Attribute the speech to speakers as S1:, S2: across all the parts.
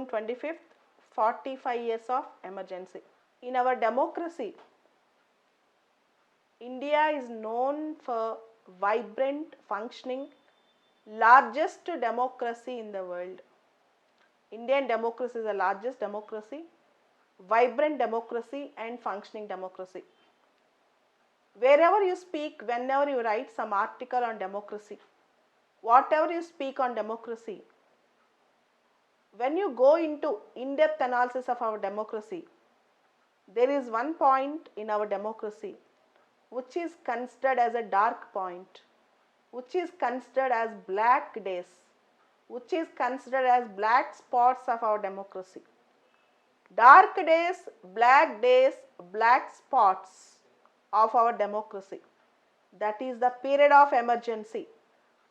S1: 25th, 45 years of emergency. In our democracy, India is known for vibrant, functioning, largest democracy in the world. Indian democracy is the largest democracy, vibrant democracy and functioning democracy. Wherever you speak, whenever you write some article on democracy, whatever you speak on democracy, when you go into in-depth analysis of our democracy, there is one point in our democracy which is considered as a dark point, which is considered as black days, which is considered as black spots of our democracy. Dark days, black spots of our democracy. That is the period of emergency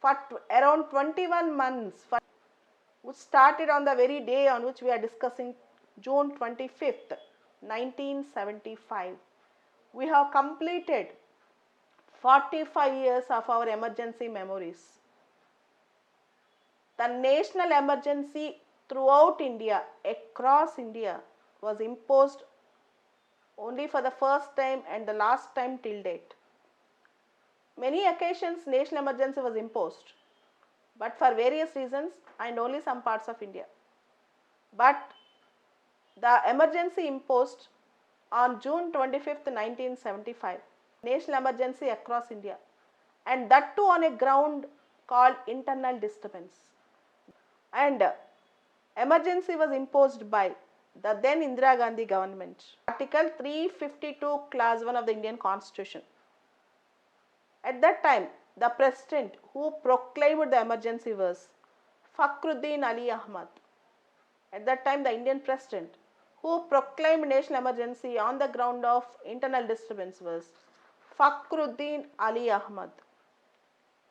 S1: for around 21 months, which started on the very day on which we are discussing, June 25th, 1975. We have completed 45 years of our emergency memories. The national emergency throughout India, across India, was imposed only for the first time and the last time till date. Many occasions national emergency was imposed, but for various reasons and only some parts of India. But the emergency imposed on June 25th, 1975, national emergency across India, and that too on a ground called internal disturbance. And emergency was imposed by the then Indira Gandhi government. Article 352, Clause 1 of the Indian Constitution. At that time, the president who proclaimed the emergency was Fakhruddin Ali Ahmad. At that time, the Indian president who proclaimed national emergency on the ground of internal disturbance was Fakhruddin Ali Ahmad.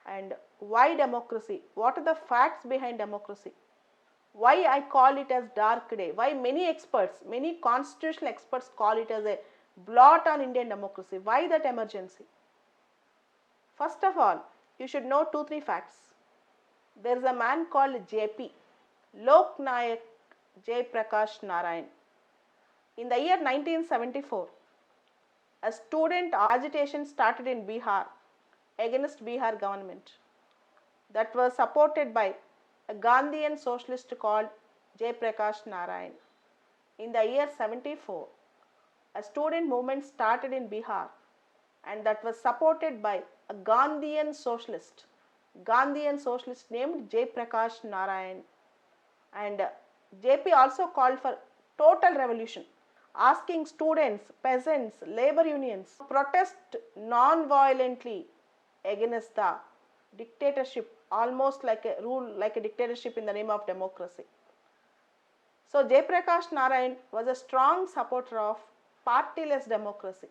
S1: And why democracy? What are the facts behind democracy? Why I call it as dark day? Why many experts, many constitutional experts call it as a blot on Indian democracy? Why that emergency? First of all, you should know 2-3 facts. There is a man called JP, Lok Nayak Jai Prakash Narayan. In the year 1974, a student agitation started in Bihar against Bihar government that was supported by a Gandhian socialist called Jai Prakash Narayan. In the year 74, a student movement started in Bihar and that was supported by a Gandhian socialist named Jai Prakash Narayan. And JP also called for total revolution, asking students, peasants, labor unions to protest non-violently against the dictatorship, almost like a rule, like a dictatorship in the name of democracy. So Jai Prakash Narayan was a strong supporter of partyless democracy.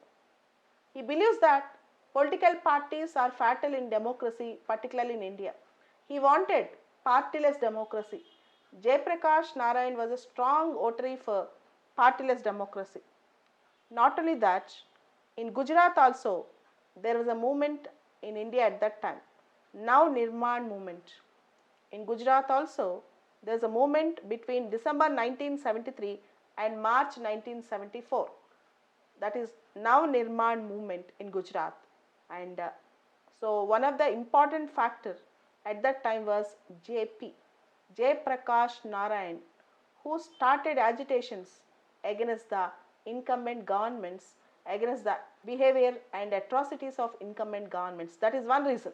S1: He believes that political parties are fatal in democracy, particularly in India. He wanted partyless democracy. Jai Prakash Narayan was a strong votary for partyless democracy. Not only that, in Gujarat also, there was a movement in India at that time, Now Nirman movement. In Gujarat also, there is a movement between December 1973 and March 1974. That is Now Nirman movement in Gujarat. And so one of the important factors at that time was JP, Jai Prakash Narayan, who started agitations against the incumbent governments, against the behavior and atrocities of incumbent governments. That is one reason.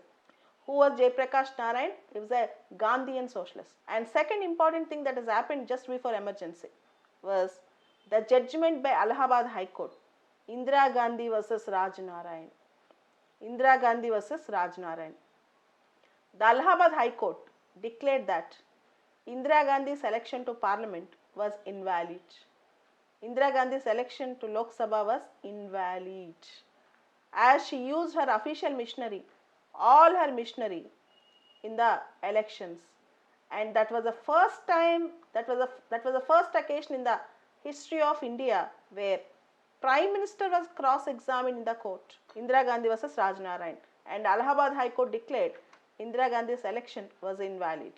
S1: Who was Jai Prakash Narayan? He was a Gandhian socialist. And second important thing that has happened just before emergency was the judgment by Allahabad High Court, Indira Gandhi versus Raj Narayan. Indira Gandhi versus Raj Narayan. The Allahabad High Court declared that Indira Gandhi's election to Parliament was invalid. Indira Gandhi's election to Lok Sabha was invalid, as she used her official machinery, all her machinery in the elections, and that was the first time, that was the first occasion in the history of India where Prime Minister was cross-examined in the court, Indira Gandhi versus Raj Narayan, and Allahabad High Court declared Indira Gandhi's election was invalid.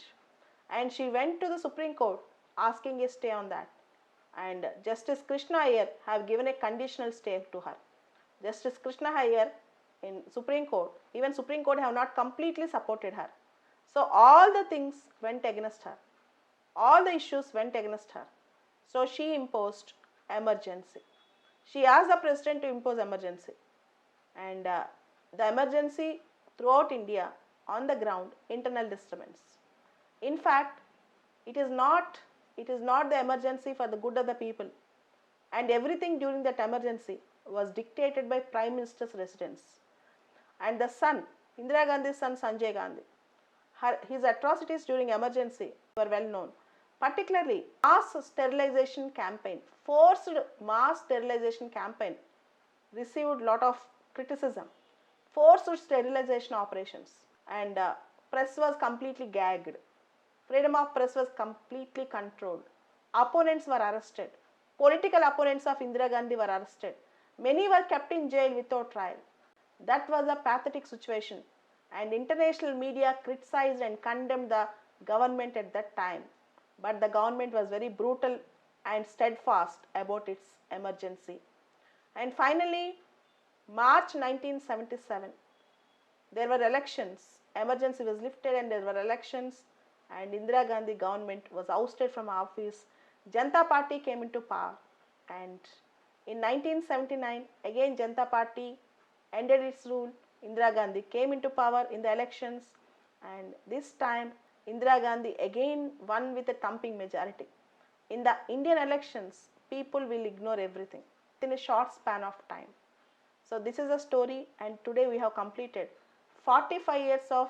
S1: And she went to the Supreme Court asking a stay on that. And Justice Krishna Iyer have given a conditional stay to her. Justice Krishna Iyer in Supreme Court, even Supreme Court have not completely supported her. So all the things went against her. All the issues went against her. So she imposed emergency. She asked the president to impose emergency. And the emergency throughout India on the ground, internal disturbance. In fact, it is not the emergency for the good of the people. And everything during that emergency was dictated by Prime Minister's residence. And the son, Indira Gandhi's son Sanjay Gandhi, his atrocities during emergency were well known. Particularly, mass sterilization campaign, forced mass sterilization campaign received lot of criticism. Forced sterilization operations, and press was completely gagged. Freedom of press was completely controlled. Opponents were arrested. Political opponents of Indira Gandhi were arrested. Many were kept in jail without trial. That was a pathetic situation, and international media criticized and condemned the government at that time. But the government was very brutal and steadfast about its emergency. And finally, March 1977, there were elections. Emergency was lifted and there were elections, and Indira Gandhi government was ousted from office. Janata Party came into power, and in 1979, again Janata Party ended its rule. Indira Gandhi came into power in the elections, and this time Indira Gandhi again won with a thumping majority. In the Indian elections, people will ignore everything in a short span of time. So this is a story, and today we have completed 45 years of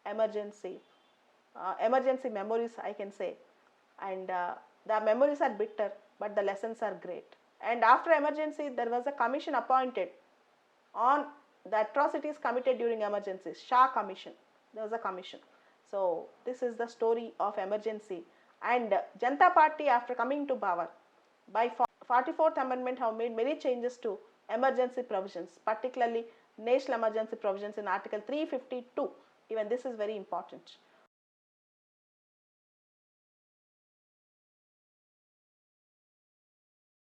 S1: emergency, emergency memories, I can say. And the memories are bitter, but the lessons are great. And after emergency, there was a commission appointed on the atrocities committed during emergencies, Shah Commission. There was a commission. So this is the story of emergency. And Janata Party, after coming to power, by 44th Amendment have made many changes to emergency provisions, particularly national emergency provisions in Article 352. Even this is very important.